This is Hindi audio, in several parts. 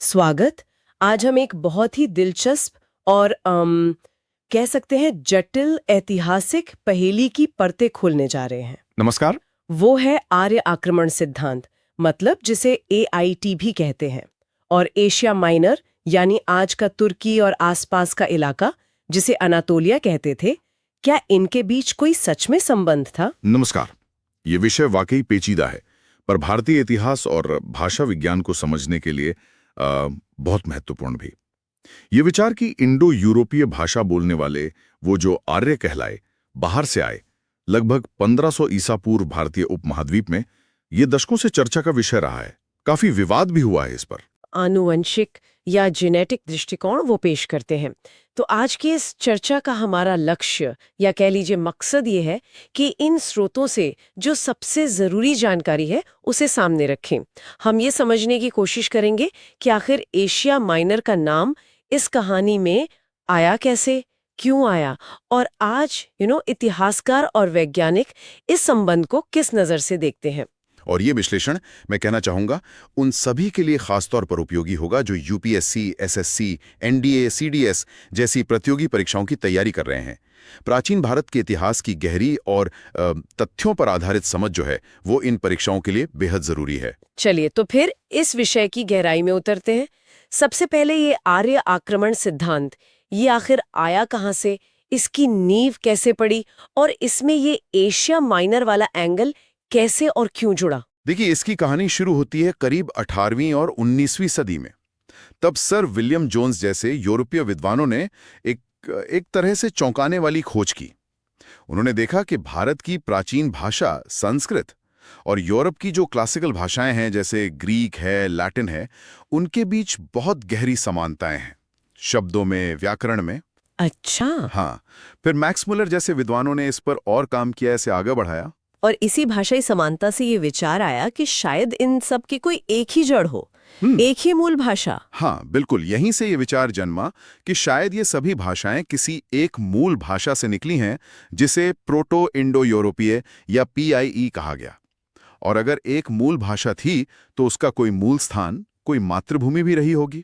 स्वागत। आज हम एक बहुत ही दिलचस्प और कह सकते हैं जटिल ऐतिहासिक पहेली की परतें खोलने जा रहे हैं। नमस्कार। वो है आर्य आक्रमण सिद्धांत, मतलब जिसे AIT भी कहते हैं, और एशिया माइनर यानी आज का तुर्की और आसपास का इलाका जिसे अनातोलिया कहते थे। क्या इनके बीच कोई सच में संबंध था? नमस्कार। ये विषय वाकई पेचीदा है, पर भारतीय इतिहास और भाषा विज्ञान को समझने के लिए बहुत महत्वपूर्ण भी। ये विचार कि इंडो यूरोपीय भाषा बोलने वाले वो जो आर्य कहलाए बाहर से आए, लगभग 1500 ईसा पूर्व भारतीय उपमहाद्वीप में, ये दशकों से चर्चा का विषय रहा है। काफी विवाद भी हुआ है इस पर। आनुवंशिक या जेनेटिक दृष्टिकोण वो पेश करते हैं। तो आज की इस चर्चा का हमारा लक्ष्य या कह लीजिए मकसद ये है कि इन स्रोतों से जो सबसे ज़रूरी जानकारी है उसे सामने रखें। हम ये समझने की कोशिश करेंगे कि आखिर एशिया माइनर का नाम इस कहानी में आया कैसे, क्यों आया, और आज इतिहासकार और वैज्ञानिक इस संबंध को किस नज़र से देखते हैं। और ये विश्लेषण, मैं कहना चाहूंगा, उन सभी के लिए खासतौर पर उपयोगी होगा जो यूपीएससी, एसएससी, एनडीए, सीडीएस जैसी प्रतियोगी परीक्षाओं की तैयारी कर रहे हैं। प्राचीन भारत के इतिहास की गहरी और तथ्यों पर आधारित समझ जो है वो इन परीक्षाओं के लिए बेहद जरूरी है। चलिए तो फिर इस विषय की गहराई में उतरते हैं। सबसे पहले ये आर्य आक्रमण सिद्धांत, ये आखिर आया कहाँ से, इसकी नींव कैसे पड़ी, और इसमें ये एशिया माइनर वाला एंगल कैसे और क्यों जुड़ा? देखिए, इसकी कहानी शुरू होती है करीब 18वीं और 19वीं सदी में। तब सर विलियम जोन्स जैसे यूरोपीय विद्वानों ने एक एक तरह से चौंकाने वाली खोज की। उन्होंने देखा कि भारत की प्राचीन भाषा संस्कृत और यूरोप की जो क्लासिकल भाषाएं हैं जैसे ग्रीक है, लैटिन है, उनके बीच बहुत गहरी समानताएं हैं, शब्दों में, व्याकरण में। अच्छा। हाँ, फिर मैक्स मुलर जैसे विद्वानों ने इस पर और काम किया, इसे आगे बढ़ाया। और इसी भाषाई समानता से ये विचार आया कि शायद इन सब की कोई एक ही जड़ हो, एक ही मूल भाषा। हाँ, बिल्कुल, यहीं से ये विचार जन्मा कि शायद ये सभी भाषाएं किसी एक मूल भाषा से निकली हैं जिसे प्रोटो इंडो यूरोपीय या PIE कहा गया। और अगर एक मूल भाषा थी तो उसका कोई मूल स्थान, कोई मातृभूमि भी रही होगी।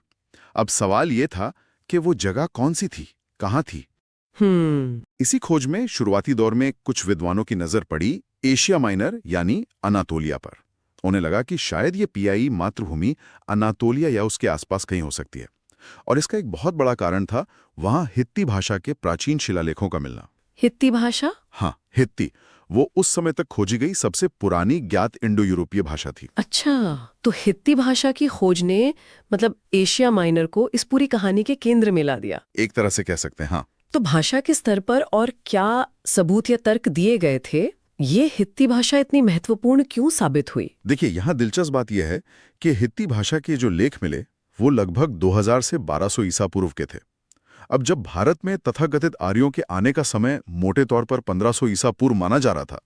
अब सवाल ये था कि वो जगह कौन सी थी, कहाँ थी। इसी खोज में शुरुआती दौर में कुछ विद्वानों की नजर पड़ी एशिया माइनर यानी अनातोलिया पर। उन्हें लगा कि शायद ये PIE मातृभूमि अनातोलिया या उसके आसपास कहीं हो सकती है। और इसका एक बहुत बड़ा कारण था वहां हित्ती भाषा के प्राचीन शिलालेखों का मिलना। हित्ती भाषा? हाँ, हित्ती वो उस समय तक खोजी गई सबसे पुरानी ज्ञात इंडो यूरोपीय भाषा थी। अच्छा, तो हित्ती भाषा की खोज ने मतलब एशिया माइनर को इस पूरी कहानी के केंद्र में ला दिया, एक तरह से कह सकते हैं। हाँ, तो भाषा के स्तर पर और क्या सबूत या तर्क दिए गए थे, ये हित्ती भाषा इतनी महत्वपूर्ण क्यों साबित हुई? देखिए, यहाँ दिलचस्प बात यह है कि हित्ती भाषा के जो लेख मिले वो लगभग 2000 से 1200 ईसा पूर्व के थे। अब जब भारत में तथाकथित आर्यों के आने का समय मोटे तौर पर 1500 ईसा पूर्व माना जा रहा था,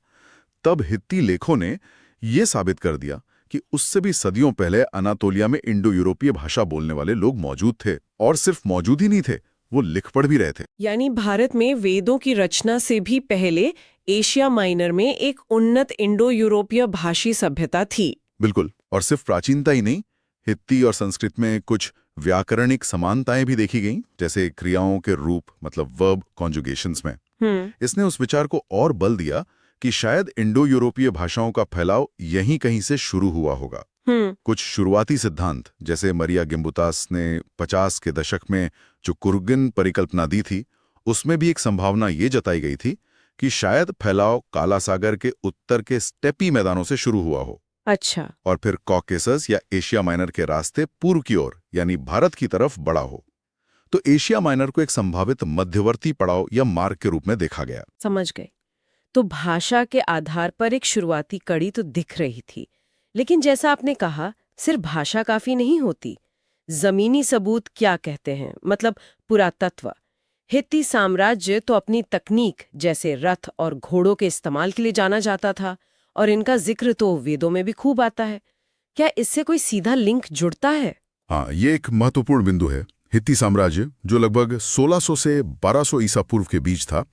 तब हित्ती लेखों ने यह साबित कर दिया कि उससे भी सदियों पहले अनातोलिया में इंडो यूरोपीय भाषा बोलने वाले लोग मौजूद थे। और सिर्फ मौजूद ही नहीं थे, वो लिख पढ़ भी रहे थे। यानी भारत में वेदों की रचना से भी पहले एशिया माइनर में एक उन्नत इंडो यूरोपीय भाषी सभ्यता थी। बिल्कुल, और सिर्फ प्राचीनता ही नहीं, हित्ती और संस्कृत में कुछ व्याकरणिक समानताएं भी देखी गईं, जैसे क्रियाओं के रूप, मतलब वर्ब कॉन्जुगेशंस में। इसने उस विचार को और बल दिया कि शायद इंडो यूरोपीय भाषाओं का फैलाव यहीं कहीं से शुरू हुआ होगा। कुछ शुरुआती सिद्धांत जैसे मरिया गिम्बुतास ने 50 के दशक में जो कुर्गिन परिकल्पना दी थी, उसमें भी एक संभावना ये जताई गई थी कि शायद फैलाव काला सागर के उत्तर के स्टेपी मैदानों से शुरू हुआ हो। अच्छा। और फिर कॉकेसस या एशिया माइनर के रास्ते पूर्व की ओर यानी भारत की तरफ बढ़ा हो। तो एशिया माइनर को एक संभावित मध्यवर्ती पड़ाव या मार्ग के रूप में देखा गया। समझ गए। तो भाषा के आधार पर एक शुरुआती कड़ी तो दिख रही थी, लेकिन जैसा आपने कहा, सिर्फ भाषा काफी नहीं होती। जमीनी सबूत क्या कहते हैं, मतलब पुरातत्व। हित्ती साम्राज्य तो अपनी तकनीक जैसे रथ और घोड़ों के इस्तेमाल के लिए जाना जाता था, और इनका जिक्र तो वेदों में भी खूब आता है। क्या इससे कोई सीधा लिंक जुड़ता है? हाँ, ये एक महत्वपूर्ण बिंदु है। हित्ती साम्राज्य, जो लगभग 1600 से 1200 ईसा पूर्व के बीच था,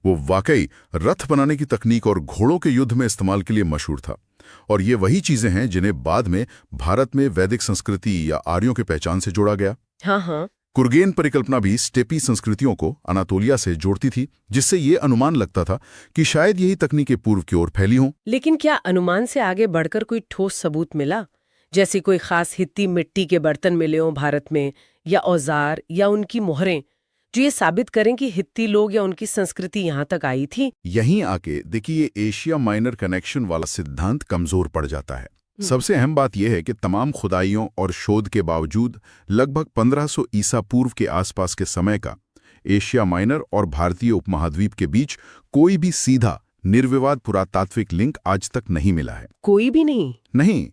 वो वाकई रथ बनाने की तकनीक और घोड़ों के युद्ध में इस्तेमाल के लिए मशहूर था। और ये वही चीजें हैं जिन्हें बाद में भारत में वैदिक संस्कृति या आर्यों के पहचान से जोड़ा गया। हाँ हाँ। कुर्गेन परिकल्पना भी स्टेपी संस्कृतियों को अनातोलिया से जोड़ती थी, जिससे ये अनुमान लगता था कि शायद यही तकनीकें पूर्व की ओर फैली हों। लेकिन क्या अनुमान से आगे बढ़कर कोई ठोस सबूत मिला, जैसे कोई खास हित्ती मिट्टी के बर्तन मिले हों भारत में, या औजार या उनकी मोहरें, जो ये साबित करें कि हित्ती लोग या उनकी संस्कृति यहाँ तक आई थी? यहीं आके देखिए एशिया माइनर कनेक्शन वाला सिद्धांत कमजोर पड़ जाता है। सबसे अहम बात यह है कि तमाम खुदाइयों और शोध के बावजूद लगभग 1500 ईसा पूर्व के आसपास के समय का एशिया माइनर और भारतीय उपमहाद्वीप के बीच कोई भी सीधा निर्विवाद पुरातात्विक लिंक आज तक नहीं मिला है। कोई भी नहीं? नहीं,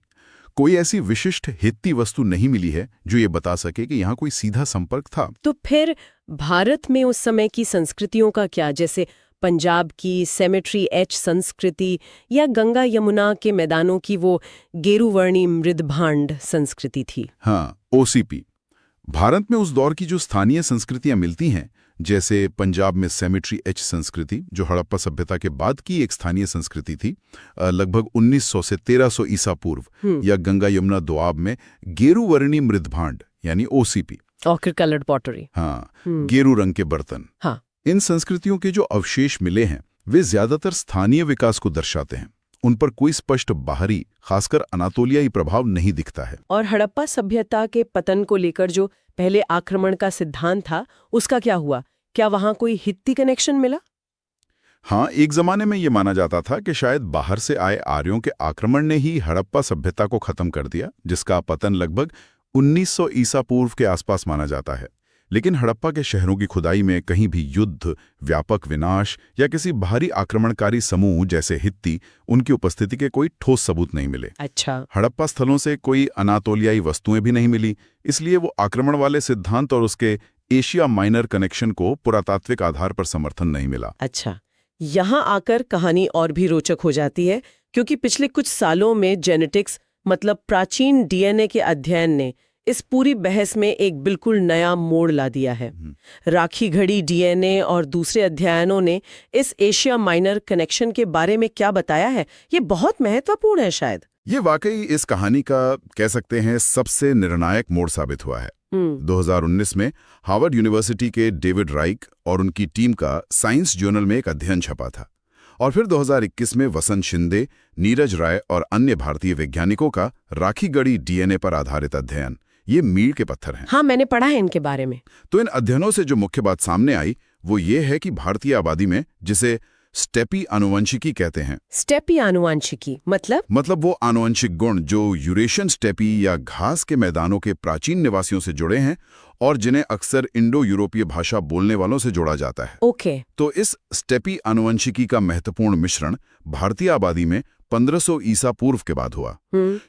कोई ऐसी विशिष्ट हित्ती वस्तु नहीं मिली है जो ये बता सके कि यहाँ कोई सीधा संपर्क था। तो फिर भारत में उस समय की संस्कृतियों का क्या, जैसे पंजाब की सेमेट्री एच संस्कृति या गंगा यमुना के मैदानों की वो गेरुवर्णी मृदभांड संस्कृति थी? हाँ, ओसीपी। भारत में उस दौर की जो स्थानीय संस्कृतियां मिलती हैं, जैसे पंजाब में सेमेट्री एच संस्कृति, जो हड़प्पा सभ्यता के बाद की एक स्थानीय संस्कृति थी, लगभग 1900 से 1300 ईसा पूर्व, या गंगा यमुना दोआब में गेरुवर्णी मृदभांड यानी ओसीपी, ऑकर कलर्ड पॉटरी। हाँ, गेरू रंग के बर्तन। हाँ। इन संस्कृतियों के जो अवशेष मिले हैं वे ज्यादातर स्थानीय विकास को दर्शाते हैं। उन पर कोई स्पष्ट बाहरी, खासकर अनातोलियाई प्रभाव नहीं दिखता है। और हड़प्पा सभ्यता के पतन को लेकर जो पहले आक्रमण का सिद्धांत था, उसका क्या हुआ? क्या वहां कोई हित्ती कनेक्शन मिला? हाँ, एक जमाने में ये माना जाता था कि शायद बाहर से आए आर्यों के आक्रमण ने ही हड़प्पा सभ्यता को खत्म कर दिया, जिसका पतन लगभग 1900 ईसा पूर्व के आसपास माना जाता है। लेकिन हड़प्पा के शहरों की खुदाई में कहीं भी युद्ध, व्यापक विनाश या किसी बाहरी आक्रमणकारी समूह जैसे हित्ती, उनकी उपस्थिति के कोई ठोस सबूत नहीं मिले। अच्छा। हड़प्पा स्थलों से कोई अनातोलियाई वस्तुएं भी नहीं मिली, इसलिए वो आक्रमण वाले सिद्धांत और उसके एशिया माइनर कनेक्शन को पुरातात्विक आधार पर समर्थन नहीं मिला। अच्छा, यहाँ आकर कहानी और भी रोचक हो जाती है, क्योंकि पिछले कुछ सालों में जेनेटिक्स मतलब प्राचीन डीएनए के अध्ययन ने इस पूरी बहस में एक बिल्कुल नया मोड़ ला दिया है। राखी घड़ी डीएनए और दूसरे अध्ययनों ने इस एशिया माइनर कनेक्शन के बारे में क्या बताया है, ये बहुत महत्वपूर्ण है। शायद ये वाकई इस कहानी का, कह सकते हैं, सबसे निर्णायक मोड़ साबित हुआ है। 2019 में हार्वर्ड यूनिवर्सिटी के डेविड राइक और उनकी टीम का साइंस जर्नल में एक अध्ययन छपा था, और फिर 2021 में वसंत शिंदे, नीरज राय और अन्य भारतीय वैज्ञानिकों का राखी गढ़ी डीएनए पर आधारित अध्ययन। ये मील के पत्थर हैं। हाँ, मैंने पढ़ा है इनके बारे में। तो इन अध्ययनों से जो मुख्य बात सामने आई वो ये है कि भारतीय आबादी में, जिसे स्टेपी आनुवंशिकी कहते हैं। स्टेपी आनुवंशिकी मतलब वो आनुवंशिक गुण जो यूरेशियन स्टेपी या घास के मैदानों के प्राचीन निवासियों से जुड़े हैं और जिन्हें अक्सर इंडो यूरोपीय भाषा बोलने वालों से जोड़ा जाता है। ओके। तो इस स्टेपी आनुवंशिकी का महत्वपूर्ण मिश्रण भारतीय आबादी में 1500 ईसा पूर्व के बाद हुआ।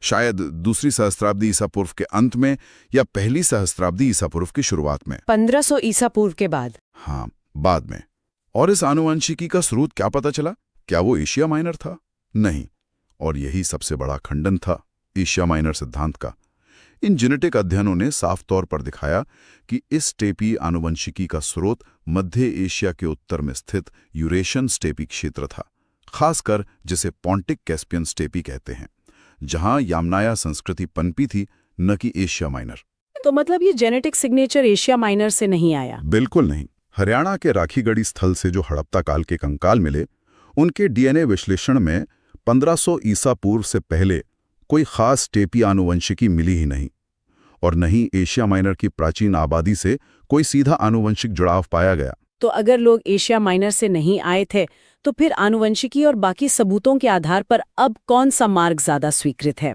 शायद दूसरी सहस्त्राब्दी ईसा पूर्व के अंत में या पहली सहस्त्राब्दी ईसा पूर्व की शुरुआत में। 1500 ईसा पूर्व के बाद? हाँ, बाद में। और इस आनुवंशिकी का स्रोत क्या पता चला? क्या वो एशिया माइनर था? नहीं। और यही सबसे बड़ा खंडन था एशिया माइनर सिद्धांत का। इन जेनेटिक अध्ययनों ने साफ तौर पर दिखाया कि इस स्टेपी आनुवंशिकी का स्रोत मध्य एशिया के उत्तर में स्थित यूरेशियन स्टेपी क्षेत्र था, खासकर जिसे पॉन्टिक कैस्पियन स्टेपी कहते हैं, जहां यामनाया संस्कृति पनपी थी, न कि एशिया माइनर। तो मतलब ये जेनेटिक सिग्नेचर एशिया माइनर से नहीं आया? बिल्कुल नहीं। हरियाणा के राखीगढ़ी स्थल से जो हड़प्पा काल के कंकाल मिले, उनके डीएनए विश्लेषण में 1500 ईसा पूर्व से पहले कोई खास स्टेपी आनुवंशिकी मिली ही नहीं, और न ही एशिया माइनर की प्राचीन आबादी से कोई सीधा आनुवंशिक जुड़ाव पाया गया। तो अगर लोग एशिया माइनर से नहीं आए थे, तो फिर आनुवंशिकी और बाकी सबूतों के आधार पर अब कौन सा मार्ग ज्यादा स्वीकृत है?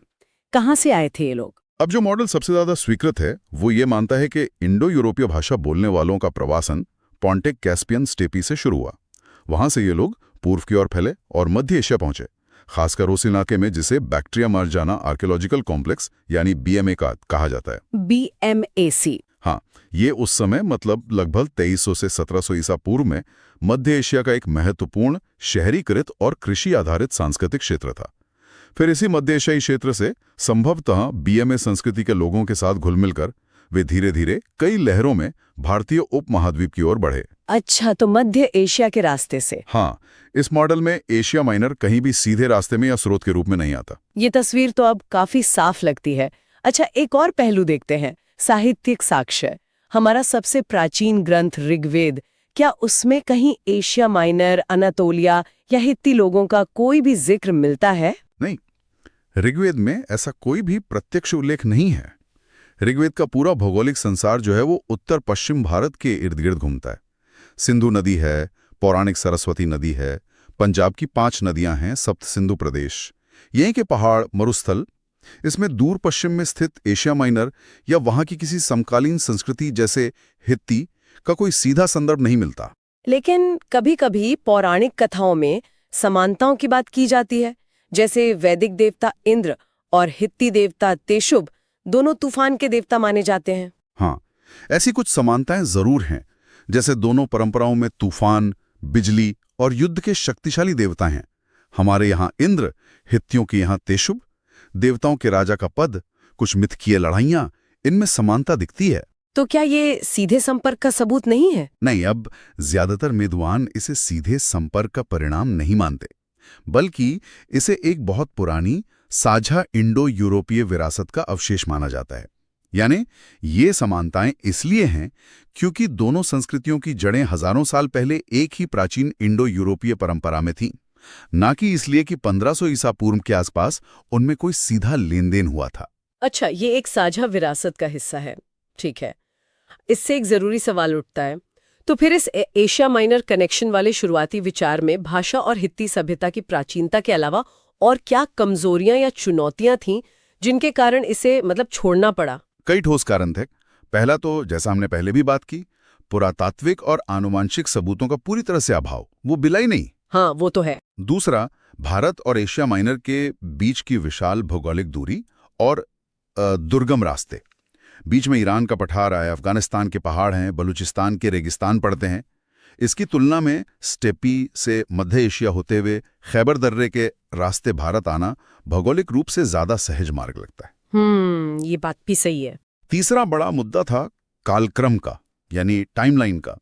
कहाँ से आए थे ये लोग? अब जो मॉडल सबसे ज्यादा स्वीकृत है वो ये मानता है कि इंडो यूरोपीय भाषा बोलने वालों का प्रवासन पॉन्टिक कैस्पियन स्टेपी से शुरू हुआ। वहां से ये लोग पूर्व की ओर फैले और मध्य एशिया पहुंचे, खासकर उस इलाके में जिसे बैक्ट्रिया मार्जाना आर्कियोलॉजिकल कॉम्प्लेक्स यानी बीएमए का कहा जाता है। BMAC। हाँ, ये उस समय मतलब लगभग 2300 से 1700 ईसा पूर्व में मध्य एशिया का एक महत्वपूर्ण शहरीकृत और कृषि आधारित सांस्कृतिक क्षेत्र था। फिर इसी मध्य एशियाई क्षेत्र से संभवतः बीएमए संस्कृति के लोगों के साथ घुल मिलकर वे धीरे धीरे कई लहरों में भारतीय उपमहाद्वीप की ओर बढ़े। अच्छा, तो मध्य एशिया के रास्ते से। हाँ, इस मॉडल में एशिया माइनर कहीं भी सीधे रास्ते में या स्रोत के रूप में नहीं आता। ये तस्वीर तो अब काफी साफ लगती है। अच्छा, एक और पहलू देखते हैं, साहित्यिक साक्ष्य। हमारा सबसे प्राचीन ग्रंथ ऋग्वेद, क्या उसमें कहीं एशिया माइनर, अनातोलिया या हित्ती लोगों का कोई भी जिक्र मिलता है? नहीं, ऋग्वेद में ऐसा कोई भी प्रत्यक्ष उल्लेख नहीं है। ऋग्वेद का पूरा भौगोलिक संसार जो है वो उत्तर पश्चिम भारत के इर्द गिर्द घूमता है। सिंधु नदी है, पौराणिक सरस्वती नदी है, पंजाब की 5 नदियां हैं, सप्त सिंधु प्रदेश, यहीं के पहाड़, मरुस्थल। इसमें दूर पश्चिम में स्थित एशिया माइनर या वहां की किसी समकालीन संस्कृति जैसे हित्ती का कोई सीधा संदर्भ नहीं मिलता। लेकिन कभी-कभी पौराणिक कथाओं में समानताओं की बात की जाती है, जैसे वैदिक देवता इंद्र और हित्ती देवता तेशुब दोनों तूफान के देवता माने जाते हैं। हाँ, ऐसी कुछ समानताएं जरूर हैं, जैसे दोनों परंपराओं में तूफान, बिजली और युद्ध के शक्तिशाली देवता हैं। हमारे यहाँ इंद्र, हित्तियों के यहाँ तेशुब, देवताओं के राजा का पद, कुछ मिथकीय लड़ाइयाँ, इनमें समानता दिखती है। तो क्या ये सीधे संपर्क का सबूत नहीं है? नहीं, अब ज्यादातर विद्वान इसे सीधे संपर्क का परिणाम नहीं मानते, बल्कि इसे एक बहुत पुरानी साझा इंडो यूरोपीय विरासत का अवशेष माना जाता है। यानी ये समानताएं इसलिए हैं क्योंकि दोनों संस्कृतियों की जड़ें हजारों साल पहले एक ही प्राचीन इंडो यूरोपीय परंपरा में थीं, ना कि इसलिए कि 1500 ईसा पूर्व के आसपास उनमें कोई सीधा लेन देन हुआ था। अच्छा, ये एक साझा विरासत का हिस्सा है। ठीक है, इससे एक जरूरी सवाल उठता है, तो फिर इस एशिया माइनर कनेक्शन वाले शुरुआती विचार में भाषा और हित्ती सभ्यता की प्राचीनता के अलावा और क्या कमजोरियां या चुनौतियां थीं जिनके कारण इसे छोड़ना पड़ा? कई ठोस कारण थे। पहला तो, जैसा हमने पहले भी बात की, पुरातात्विक और आनुवांशिक सबूतों का पूरी तरह से अभाव, वो बिलाई नहीं। हाँ, वो तो है। दूसरा, भारत और एशिया माइनर के बीच की विशाल भौगोलिक दूरी और दुर्गम रास्ते। बीच में ईरान का पठार है, अफगानिस्तान के पहाड़ हैं, बलूचिस्तान के रेगिस्तान पड़ते हैं। इसकी तुलना में स्टेपी से मध्य एशिया होते हुए खैबर दर्रे के रास्ते भारत आना भौगोलिक रूप से ज्यादा सहज मार्ग लगता है। ये बात भी सही है। तीसरा बड़ा मुद्दा था कालक्रम का, यानी टाइमलाइन का।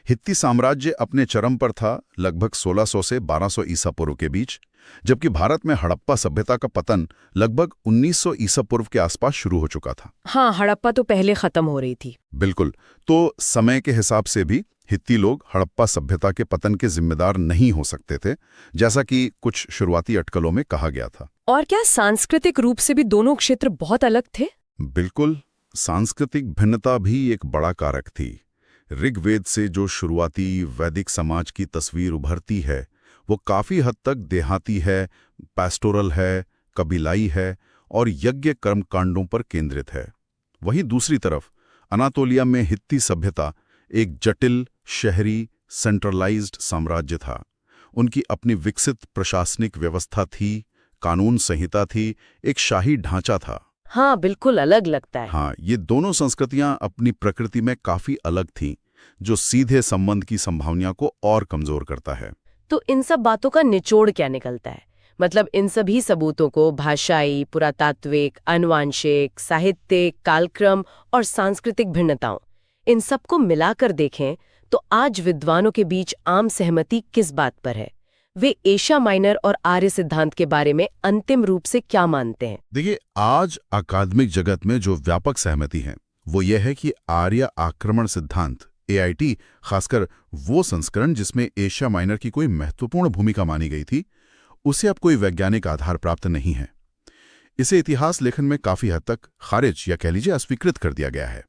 हित्ती साम्राज्य अपने चरम पर था लगभग 1600 से 1200 ईसा पूर्व के बीच, जबकि भारत में हड़प्पा सभ्यता का पतन लगभग 1900 ईसा पूर्व के आसपास शुरू हो चुका था। हाँ, हड़प्पा तो पहले खत्म हो रही थी। बिल्कुल। तो समय के हिसाब से भी हित्ती लोग हड़प्पा सभ्यता के पतन के जिम्मेदार नहीं हो सकते थे, जैसा कि कुछ शुरुआती अटकलों में कहा गया था। और क्या सांस्कृतिक रूप से भी दोनों क्षेत्र बहुत अलग थे? बिल्कुल, सांस्कृतिक भिन्नता भी एक बड़ा कारक थी। ऋग्वेद से जो शुरुआती वैदिक समाज की तस्वीर उभरती है वो काफी हद तक देहाती है, पैस्टोरल है, कबीलाई है और यज्ञ कर्मकांडों पर केंद्रित है। वहीं दूसरी तरफ अनातोलिया में हित्ती सभ्यता एक जटिल, शहरी, सेंट्रलाइज्ड साम्राज्य था। उनकी अपनी विकसित प्रशासनिक व्यवस्था थी, कानून संहिता थी, एक शाही ढांचा था। हाँ, बिल्कुल अलग लगता है। हाँ, ये दोनों संस्कृतियां अपनी प्रकृति में काफी अलग थीं, जो सीधे संबंध की संभावना को और कमजोर करता है। तो इन सब बातों का निचोड़ क्या निकलता है? इन सभी सबूतों को भाषाई, पुरातात्विक, आनुवांशिक, साहित्यिक, कालक्रम और सांस्कृतिक भिन्नताओं, इन सबको मिलाकर देखें तो आज विद्वानों के बीच आम सहमति किस बात पर है? वे एशिया माइनर और आर्य सिद्धांत के बारे में अंतिम रूप से क्या मानते हैं? देखिए, आज अकादमिक जगत में जो व्यापक सहमति है वो ये है कि आर्य आक्रमण सिद्धांत AIT, खासकर वो संस्करण जिसमें एशिया माइनर की कोई महत्वपूर्ण भूमिका मानी गई थी, उसे अब कोई वैज्ञानिक आधार प्राप्त नहीं है। इसे इतिहास लेखन में काफी हद तक खारिज या कह लीजिए अस्वीकृत कर दिया गया है।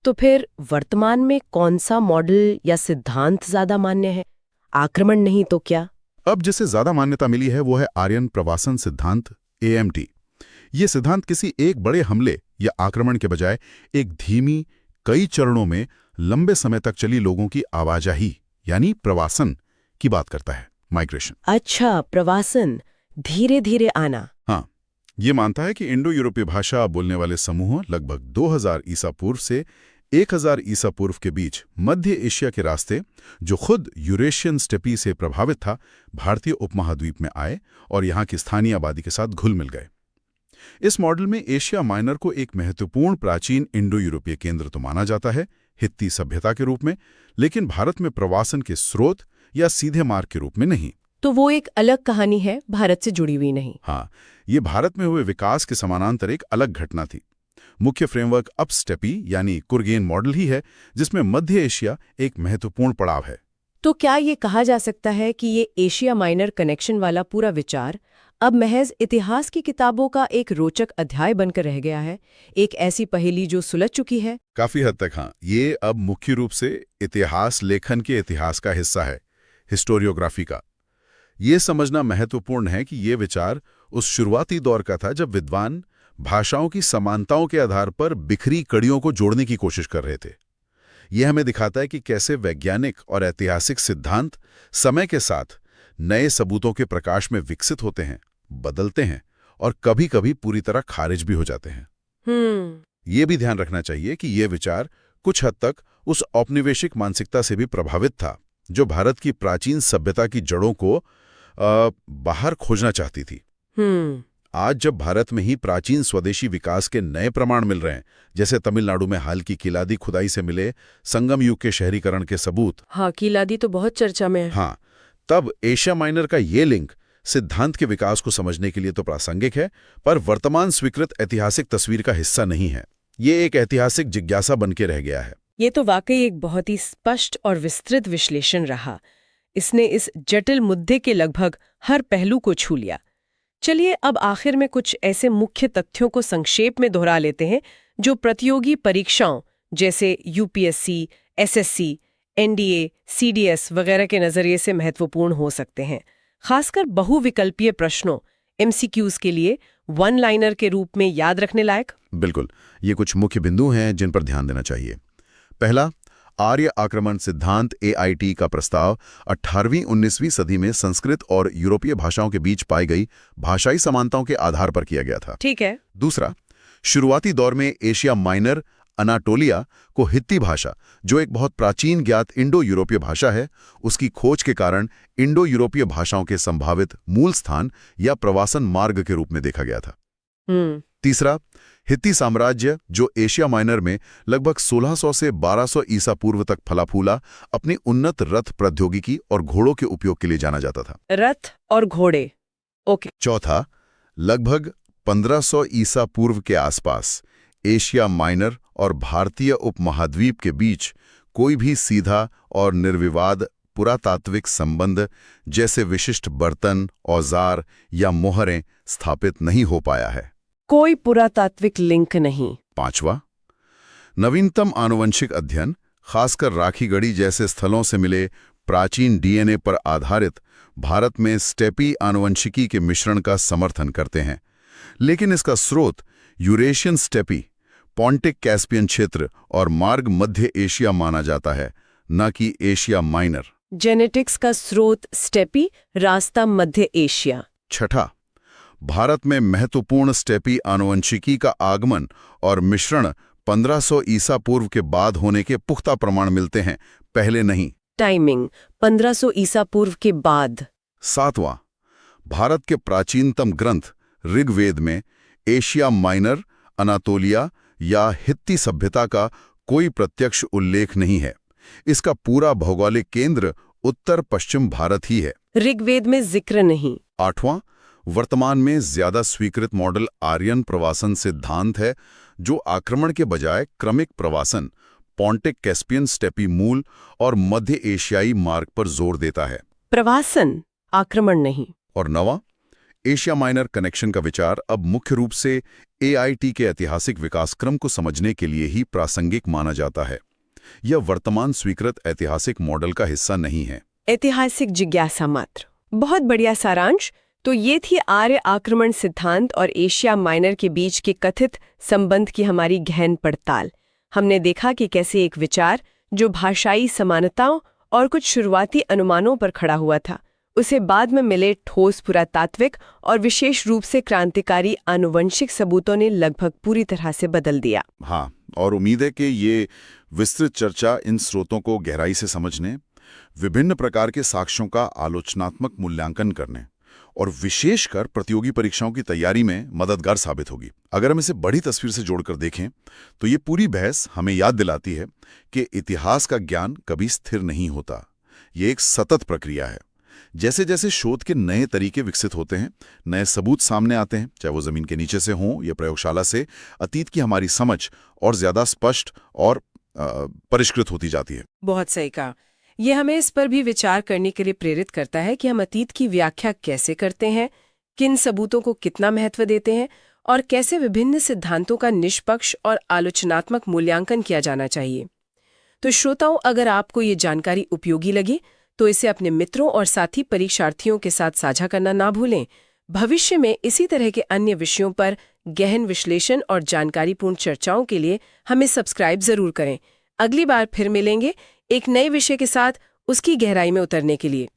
तो फिर वर्तमान में कौन सा मॉडल या सिद्धांत ज्यादा मान्य है? आक्रमण नहीं तो क्या? अब जिसे ज्यादा मान्यता मिली है वो है आर्यन प्रवासन सिद्धांत, AMT। ये सिद्धांत किसी एक बड़े हमले या आक्रमण के बजाय एक धीमी, कई चरणों में लंबे समय तक चली लोगों की आवाजाही यानी प्रवासन की बात करता है, माइग्रेशन। अच्छा, प्रवासन, धीरे धीरे आना। हाँ, ये मानता है कि इंडो यूरोपीय भाषा बोलने वाले समूह लगभग 2000 ईसा पूर्व से 1000 ईसा पूर्व के बीच मध्य एशिया के रास्ते, जो खुद यूरेशियन स्टेपी से प्रभावित था, भारतीय उपमहाद्वीप में आए और यहाँ की स्थानीय आबादी के साथ घुल मिल गए। इस मॉडल में एशिया माइनर को एक महत्वपूर्ण प्राचीन इंडो यूरोपीय केंद्र तो माना जाता है, हित्ती सभ्यता के रूप में, लेकिन भारत में प्रवासन के स्रोत या सीधे मार्ग के रूप में नहीं। तो वो एक अलग कहानी है, भारत से जुड़ी हुई नहीं। हाँ, ये भारत में हुए विकास के समानांतर एक अलग घटना थी। मुख्य फ्रेमवर्क अपस्टेपी यानी कुर्गेन मॉडल ही है, जिसमें मध्य एशिया एक महत्वपूर्ण पड़ाव है। तो क्या ये कहा जा सकता है कि ये एशिया माइनर कनेक्शन वाला पूरा विचार अब महज इतिहास की किताबों का एक रोचक अध्याय बनकर रह गया है, एक ऐसी पहेली जो सुलझ चुकी है? काफी हद तक हाँ, ये अब मुख्य रूप से इतिहास लेखन के इतिहास का हिस्सा है, हिस्टोरियोग्राफी का। ये समझना महत्वपूर्ण है कि ये विचार उस शुरुआती दौर का था जब विद्वान भाषाओं की समानताओं के आधार पर बिखरी कड़ियों को जोड़ने की कोशिश कर रहे थे। यह हमें दिखाता है कि कैसे वैज्ञानिक और ऐतिहासिक सिद्धांत समय के साथ नए सबूतों के प्रकाश में विकसित होते हैं, बदलते हैं और कभी-कभी पूरी तरह खारिज भी हो जाते हैं। ये भी ध्यान रखना चाहिए कि ये विचार कुछ हद तक उस औपनिवेशिक मानसिकता से भी प्रभावित था, जो भारत की प्राचीन सभ्यता की जड़ों को बाहर खोजना चाहती थी। आज जब भारत में ही प्राचीन स्वदेशी विकास के नए प्रमाण मिल रहे हैं, जैसे तमिलनाडु में हाल की किलादी खुदाई से मिले संगम युग के शहरीकरण के सबूत। हाँ, किलादी तो बहुत चर्चा में है। हाँ, तब एशिया माइनर का ये लिंक सिद्धांत के विकास को समझने के लिए तो प्रासंगिक है, पर वर्तमान स्वीकृत ऐतिहासिक तस्वीर का हिस्सा नहीं है। ये एक ऐतिहासिक जिज्ञासा बन के रह गया है। ये तो वाकई एक बहुत ही स्पष्ट और विस्तृत विश्लेषण रहा। इसने इस जटिल मुद्दे के लगभग हर पहलू को छू लिया। चलिए अब आखिर में कुछ ऐसे मुख्य तथ्यों को संक्षेप में दोहरा लेते हैं जो प्रतियोगी परीक्षाओं जैसे यूपीएससी, एसएससी, एनडीए, सीडीएस वगैरह के नजरिए से महत्वपूर्ण हो सकते हैं, खासकर बहुविकल्पीय प्रश्नों एमसीक्यूज के लिए वन लाइनर के रूप में याद रखने लायक। बिल्कुल, ये कुछ मुख्य बिंदु हैं जिन पर ध्यान देना चाहिए। पहला, आर्य आक्रमण सिद्धांत एआईटी का प्रस्ताव 18वीं-19वीं सदी में संस्कृत और यूरोपीय भाषाओं के बीच पाई गई भाषाई समानताओं के आधार पर किया गया था। ठीक है। दूसरा, शुरुआती दौर में एशिया माइनर अनाटोलिया को हित्ती भाषा, जो एक बहुत प्राचीन ज्ञात इंडो यूरोपीय भाषा है, उसकी खोज के कारण इंडो यूरोपीय भाषाओं के संभावित मूल स्थान या प्रवासन मार्ग के रूप में देखा गया था। तीसरा, हित्ती साम्राज्य, जो एशिया माइनर में लगभग 1600 से 1200 ईसा पूर्व तक फला फूला, अपनी उन्नत रथ प्रौद्योगिकी और घोड़ों के उपयोग के लिए जाना जाता था। रथ और घोड़े, ओके। चौथा, लगभग 1500 ईसा पूर्व के आसपास एशिया माइनर और भारतीय उपमहाद्वीप के बीच कोई भी सीधा और निर्विवाद पुरातात्विक संबंध जैसे विशिष्ट बर्तन, औजार या मोहरें स्थापित नहीं हो पाया है। कोई पुरातात्विक लिंक नहीं। पांचवा, नवीनतम आनुवंशिक अध्ययन, खासकर राखीगढ़ी जैसे स्थलों से मिले प्राचीन डीएनए पर आधारित भारत में स्टेपी आनुवंशिकी के मिश्रण का समर्थन करते हैं, लेकिन इसका स्रोत यूरेशियन स्टेपी, पॉन्टिक कैस्पियन क्षेत्र और मार्ग मध्य एशिया माना जाता है, न कि एशिया माइनर। जेनेटिक्स का स्रोत स्टेपी, रास्ता मध्य एशिया। छठा, भारत में महत्वपूर्ण स्टेपी आनुवंशिकी का आगमन और मिश्रण 1500 ईसा पूर्व के बाद होने के पुख्ता प्रमाण मिलते हैं, पहले नहीं। टाइमिंग 1500 ईसा पूर्व के बाद। सातवां, भारत के प्राचीनतम ग्रंथ ऋग्वेद में एशिया माइनर, अनातोलिया या हित्ती सभ्यता का कोई प्रत्यक्ष उल्लेख नहीं है। इसका पूरा भौगोलिक केंद्र उत्तर पश्चिम भारत ही है। ऋग्वेद में जिक्र नहीं। आठवां, वर्तमान में ज्यादा स्वीकृत मॉडल आर्यन प्रवासन सिद्धांत है, जो आक्रमण के बजाय क्रमिक प्रवासन, पॉन्टिक कैस्पियन स्टेपी मूल और मध्य एशियाई मार्ग पर जोर देता है। प्रवासन, आक्रमण नहीं। और नवां, एशिया माइनर कनेक्शन का विचार अब मुख्य रूप से एआईटी के ऐतिहासिक विकासक्रम को समझने के लिए ही प्रासंगिक माना जाता है। यह वर्तमान स्वीकृत ऐतिहासिक मॉडल का हिस्सा नहीं है। ऐतिहासिक जिज्ञासा मात्र। बहुत बढ़िया सारांश। तो ये थी आर्य आक्रमण सिद्धांत और एशिया माइनर के बीच के कथित संबंध की हमारी गहन पड़ताल। हमने देखा कि कैसे एक विचार जो भाषाई समानताओं और कुछ शुरुआती अनुमानों पर खड़ा हुआ था, उसे बाद में मिले ठोस पुरातात्विक और विशेष रूप से क्रांतिकारी आनुवंशिक सबूतों ने लगभग पूरी तरह से बदल दिया। हाँ, और उम्मीद है कि ये विस्तृत चर्चा इन स्रोतों को गहराई से समझने, विभिन्न प्रकार के साक्ष्यों का आलोचनात्मक मूल्यांकन करने और विशेषकर प्रतियोगी परीक्षाओं की तैयारी में मददगार साबित होगी। अगर हम इसे बड़ी तस्वीर से जोड़कर देखें तो ये पूरी बहस हमें याद दिलाती है कि इतिहास का ज्ञान कभी स्थिर नहीं होता। ये एक सतत प्रक्रिया है। जैसे जैसे शोध के नए तरीके विकसित होते हैं, नए सबूत सामने आते हैं, चाहे वो जमीन के नीचे से हों या प्रयोगशाला से, अतीत की हमारी समझ और ज्यादा स्पष्ट और परिष्कृत होती जाती है। बहुत सही कहा। ये हमें इस पर भी विचार करने के लिए प्रेरित करता है कि हम अतीत की व्याख्या कैसे करते हैं, किन सबूतों को कितना महत्व देते हैं और कैसे विभिन्न सिद्धांतों का निष्पक्ष और आलोचनात्मक मूल्यांकन किया जाना चाहिए। तो श्रोताओं, अगर आपको ये जानकारी उपयोगी लगी तो इसे अपने मित्रों और साथी परीक्षार्थियों के साथ साझा करना ना भूलें। भविष्य में इसी तरह के अन्य विषयों पर गहन विश्लेषण और जानकारीपूर्ण चर्चाओं के लिए हमें सब्सक्राइब जरूर करें। अगली बार फिर मिलेंगे एक नए विषय के साथ, उसकी गहराई में उतरने के लिए।